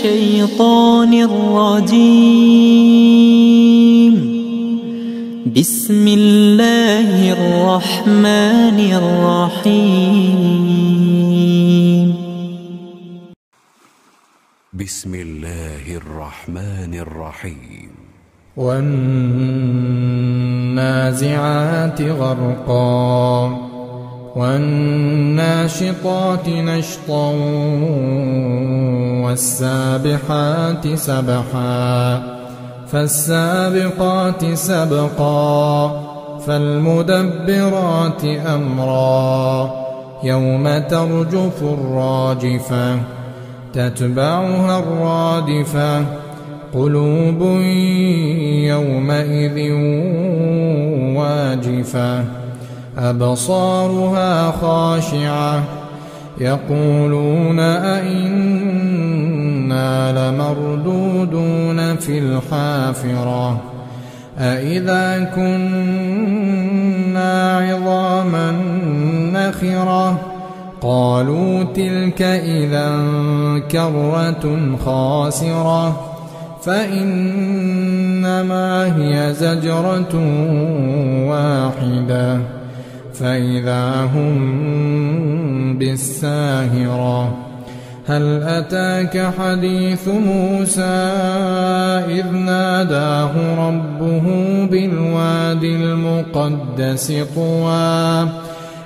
الشيطان الرجيم. بسم الله الرحمن الرحيم. بسم الله الرحمن الرحيم. والنازعات غرقا والناشطات نشطا والسابحات سبحا فالسابقات سبقا فالمدبرات أمرا يوم ترجف الراجفة تتبعها الرادفة قلوب يومئذ واجفة أبصارها خاشعة يقولون أئنا لمردودون في الحافرة أئذا كنا عظاما نخرة قالوا تلك إذا كرة خاسرة فإنما هي زجرة واحدة فإذا هم بالساهرة هل أتاك حديث موسى إذ ناداه ربه بالواد المقدس طوى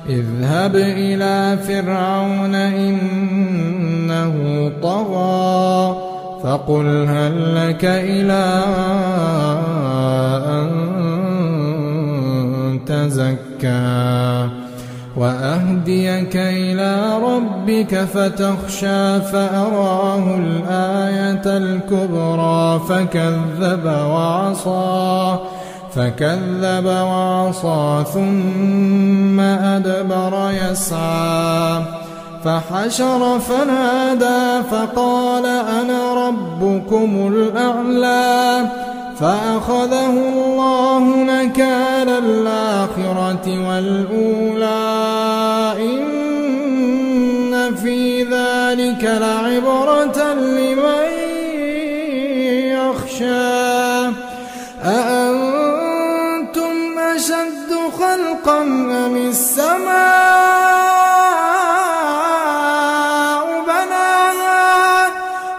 اذهب إلى فرعون إنه طغى فقل هل لك إلى أن تزكى وأهديك إلى ربك فتخشى فأراه الآية الكبرى فكذب وعصى ثم أدبر يسعى فحشر فنادى فقال أنا ربكم الأعلى فأخذه الله نكال الآخرة والأولى إن في ذلك لعبرة لمن يخشى أأنتم أشد خلقا أم السماء بناها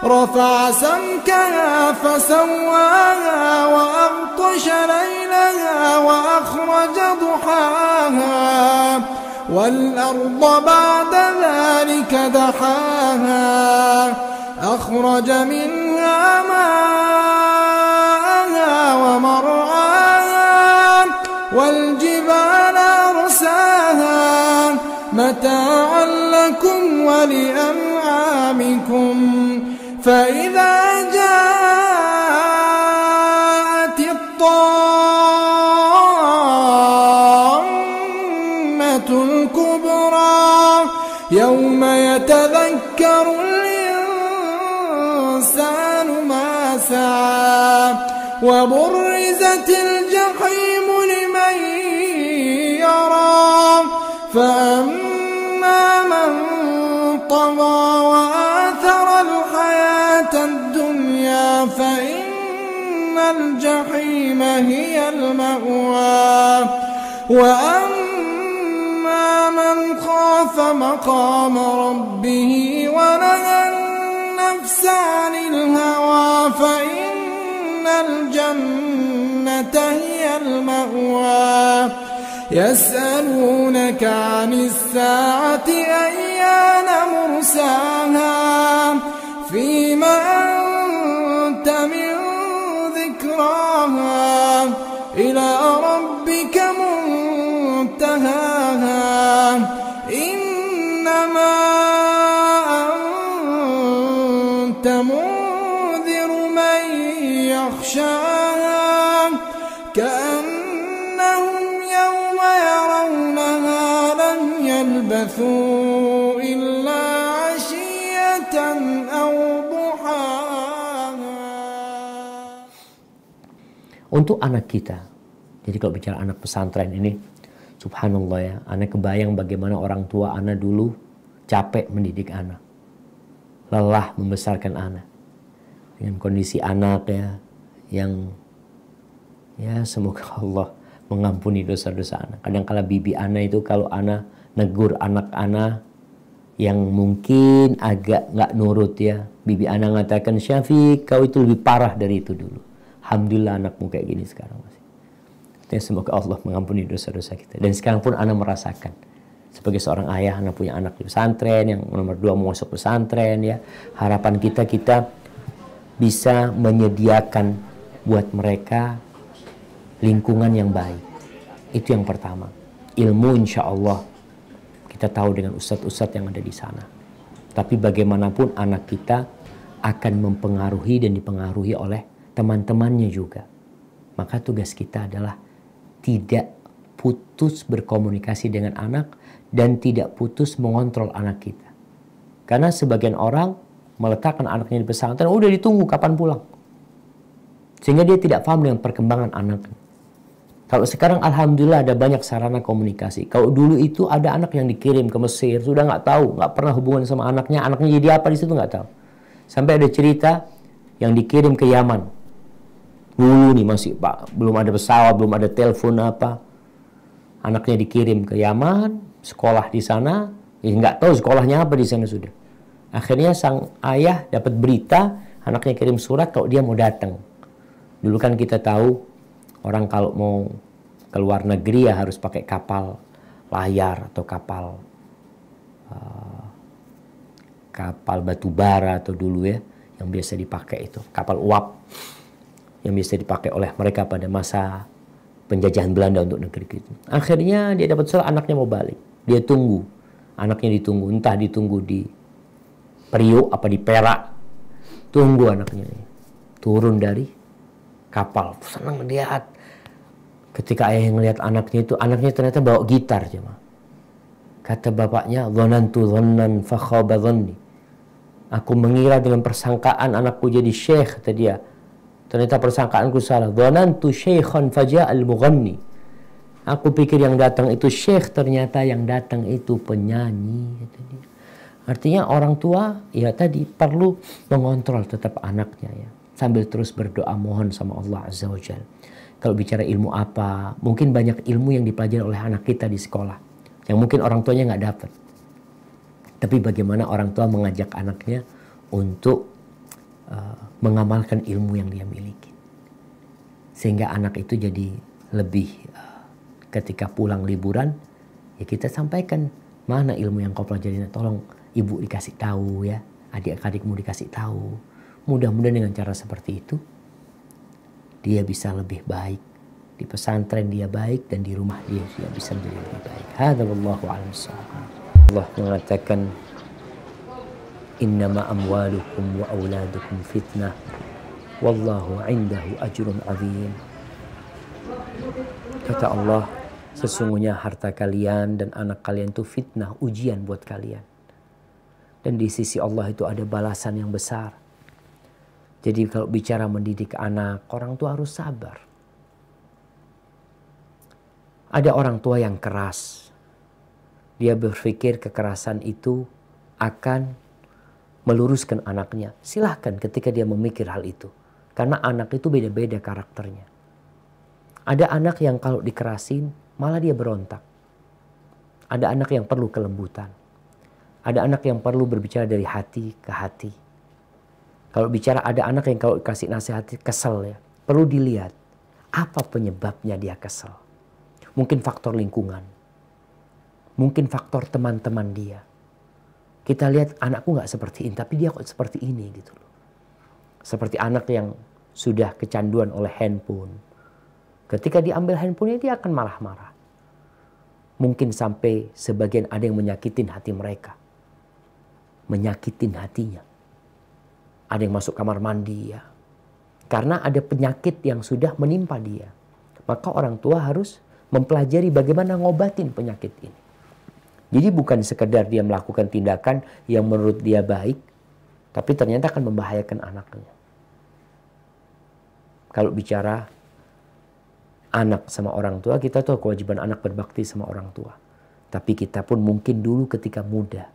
رفع سمكها فسواها وأغطش ليلها وأخرج ضحاها والأرض بعد ذلك دحاها أخرج منها ماءها ومرعاها والجبال أرساها متاعا لكم ولأنعامكم فإذا جاءت الطامة الكبرى يوم يتذكر الإنسان ما سعى وبرزت الجحيم لمن يرى فأما من طغى وآثر الحياة الدنيا فإن الجحيم هي المأوى وأما من خاف مقام ربه ونهى النفس عن الهوى فإن الجنة هي المأوى يسألونك عن الساعة أيان مرساها فيما أنت من ذكراها إلى ربك منتهاها إنما أنت منذر من يخشاها كأنهم يوم يرونها لم يلبثوا إلا عشية أو ضحاها. Untuk anak kita, jadi kalau bicara anak pesantren ini, subhanallah ya, anak kebayang bagaimana orang tua anak dulu capek mendidik anak, lelah membesarkan anak. dengan kondisi anak ya, yang ya semoga Allah mengampuni dosa-dosa anak. Kadang-kala bibi ana itu kalau ana negur anak ana yang mungkin agak nggak nurut ya, bibi ana mengatakan, Syafiq kau itu lebih parah dari itu dulu. Alhamdulillah anakmu kayak gini sekarang masih. Artinya semoga Allah mengampuni dosa-dosa kita. Dan sekarang pun ana merasakan sebagai seorang ayah, ana punya anak di pesantren, yang nomor 2 mau masuk pesantren ya. Harapan kita bisa menyediakan buat mereka lingkungan yang baik. Itu yang pertama. Ilmu insya Allah kita tahu dengan ustadz-ustadz yang ada di sana. Tapi bagaimanapun anak kita akan mempengaruhi dan dipengaruhi oleh teman-temannya juga. Maka tugas kita adalah tidak putus berkomunikasi dengan anak dan tidak putus mengontrol anak kita. Karena sebagian orang meletakkan anaknya di pesantren, udah ditunggu kapan pulang. Sehingga dia tidak paham dengan perkembangan anaknya. Kalau sekarang alhamdulillah ada banyak sarana komunikasi. Kalau dulu itu ada anak yang dikirim ke Mesir, sudah nggak tahu, nggak pernah hubungan sama anaknya jadi apa di situ nggak tahu. Sampai ada cerita yang dikirim ke Yaman. Dulu nih masih Pak, belum ada pesawat, belum ada telepon apa. Anaknya dikirim ke Yaman, sekolah di sana, ya nggak tahu sekolahnya apa di sana sudah. Akhirnya sang ayah dapat berita, anaknya kirim surat kalau dia mau datang. Dulu kan kita tahu orang kalau mau ke luar negeri ya harus pakai kapal layar atau kapal batu bara atau dulu ya yang biasa dipakai itu kapal uap yang biasa dipakai oleh mereka pada masa penjajahan Belanda untuk negeri itu. Akhirnya dia dapat surat anaknya mau balik. Dia tunggu, anaknya ditunggu, entah ditunggu di Priok apa di Perak. Tunggu anaknya turun dari kapal, senang lihat. Ketika ayah ngelihat anaknya itu, anaknya ternyata bawa gitar cuma. Kata bapaknya, "Dhanantu dhannan fa khaba dhanni." Aku mengira dengan persangkaan anakku jadi syekh, kata dia. Ternyata persangkaanku salah. "Dhanantu syaikhan faja'al mughanni." Aku pikir yang datang itu syekh, ternyata yang datang itu penyanyi, kata dia. Artinya orang tua ya tadi perlu mengontrol tetap anaknya ya. Sambil terus berdoa mohon sama Allah Azza wa Jalla. Kalau bicara ilmu apa, mungkin banyak ilmu yang dipelajari oleh anak kita di sekolah. Yang mungkin orang tuanya nggak dapat. Tapi bagaimana orang tua mengajak anaknya untuk mengamalkan ilmu yang dia miliki. Sehingga anak itu jadi lebih ketika pulang liburan, ya kita sampaikan mana ilmu yang kau pelajari. Tolong ibu dikasih tahu ya, adik-adikmu dikasih tahu. Mudah-mudahan dengan cara seperti itu, dia bisa lebih baik. Di pesantren dia baik dan di rumah dia bisa menjadi lebih baik. Hadza wallahu a'lam bissawab. Allah mengatakan, "Innama amwalukum wa auladukum fitnah wallahu 'indahu ajrun 'adzim." Kata Allah, sesungguhnya harta kalian dan anak kalian itu fitnah, ujian buat kalian. Dan di sisi Allah itu ada balasan yang besar. Jadi kalau bicara mendidik anak, orang tua harus sabar. Ada orang tua yang keras. Dia berpikir kekerasan itu akan meluruskan anaknya. Silahkan ketika dia memikir hal itu. Karena anak itu beda-beda karakternya. Ada anak yang kalau dikerasin malah dia berontak. Ada anak yang perlu kelembutan. Ada anak yang perlu berbicara dari hati ke hati. Kalau bicara ada anak yang kalau kasih nasihat kesel ya. Perlu dilihat apa penyebabnya dia kesel. Mungkin faktor lingkungan. Mungkin faktor teman-teman dia. Kita lihat anakku nggak seperti ini, tapi dia kok seperti ini gitu loh. Seperti anak yang sudah kecanduan oleh handphone. Ketika diambil handphonenya dia akan marah-marah. Mungkin sampai sebagian ada yang menyakitin hati mereka. Menyakitin hatinya. Ada yang masuk kamar mandi ya. Karena ada penyakit yang sudah menimpa dia. Maka orang tua harus mempelajari bagaimana ngobatin penyakit ini. Jadi bukan sekedar dia melakukan tindakan yang menurut dia baik. Tapi ternyata akan membahayakan anaknya. Kalau bicara anak sama orang tua, kita tahu kewajiban anak berbakti sama orang tua. Tapi kita pun mungkin dulu ketika muda.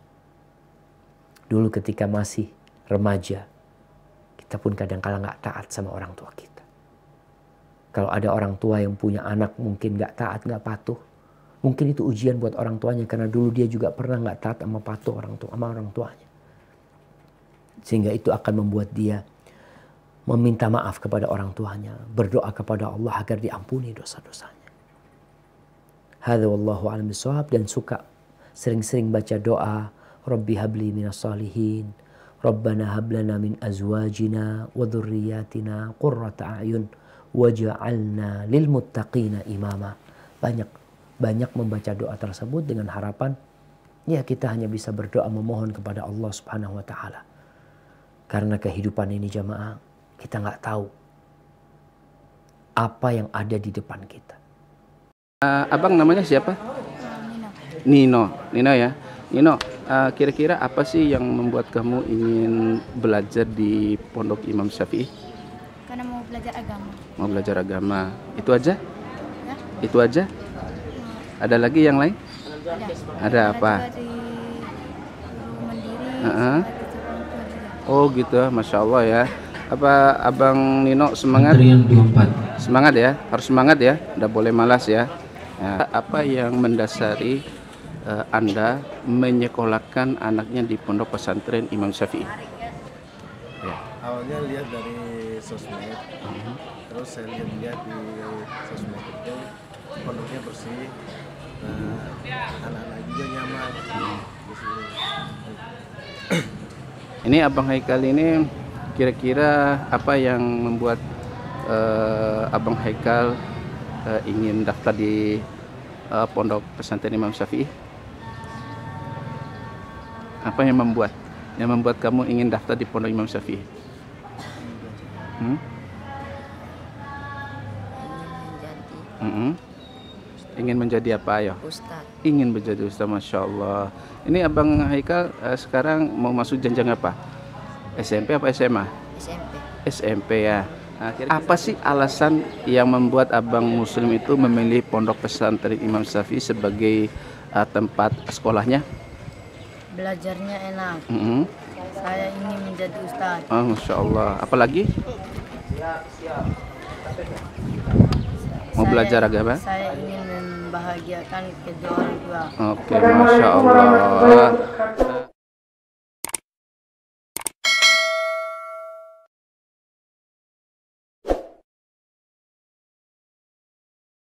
Dulu ketika masih remaja. Kita pun kadang-kala nggak taat sama orang tua kita. Kalau ada orang tua yang punya anak mungkin nggak taat, nggak patuh, mungkin itu ujian buat orang tuanya karena dulu dia juga pernah nggak taat sama patuh sama orang tuanya. Sehingga itu akan membuat dia meminta maaf kepada orang tuanya, berdoa kepada Allah agar diampuni dosa-dosanya. Hadza wallahu a'lam bishawab. Dan suka sering-sering baca doa, Rabbi habli minas salihin, Rabbana hablana min azwajina wa dhurriyyatina qurrata a'yun waj'alna lil muttaqina imama. Banyak membaca doa tersebut dengan harapan ya kita hanya bisa berdoa memohon kepada Allah Subhanahu wa taala. Karena kehidupan ini jamaah, kita nggak tahu apa yang ada di depan kita. Abang namanya siapa? Nino. Nino ya. Nino, kira-kira apa sih yang membuat kamu ingin belajar di Pondok Imam Syafi'i? Karena mau belajar agama. Mau belajar agama. Itu aja? Ya? Itu aja? Ada lagi yang lain? Ada apa? Juga di guru mandiri. Oh gitu, Masya Allah ya. Apa Abang Nino semangat? Semangat ya, harus semangat ya. Nggak boleh malas ya. Apa yang mendasari Anda menyekolahkan anaknya di Pondok Pesantren Imam Syafi'i? Ya. Awalnya lihat dari sosmed, terus saya lihat di sosmed itu pondoknya bersih, anak-anak juga nyaman di sini. Ini Abang Haikal ini kira-kira apa yang membuat Abang Haikal ingin daftar di Pondok Pesantren Imam Syafi'i? Apa yang membuat kamu ingin daftar di Pondok Imam Syafi'i? Ingin menjadi apa ya? Ustaz. Ingin menjadi ustaz, Masya Allah. Ini Abang Haikal sekarang mau masuk jenjang apa? SMP apa SMA? SMP. SMP ya. Nah, apa sih alasan yang membuat Abang Muslim itu memilih Pondok Pesantren Imam Syafi'i sebagai tempat sekolahnya? Belajarnya enak. Saya ingin menjadi ustaz. Oh, Masya Allah. Apalagi? Mau belajar agama? Saya ingin membahagiakan kedua orang tua. Oke, Masya Allah.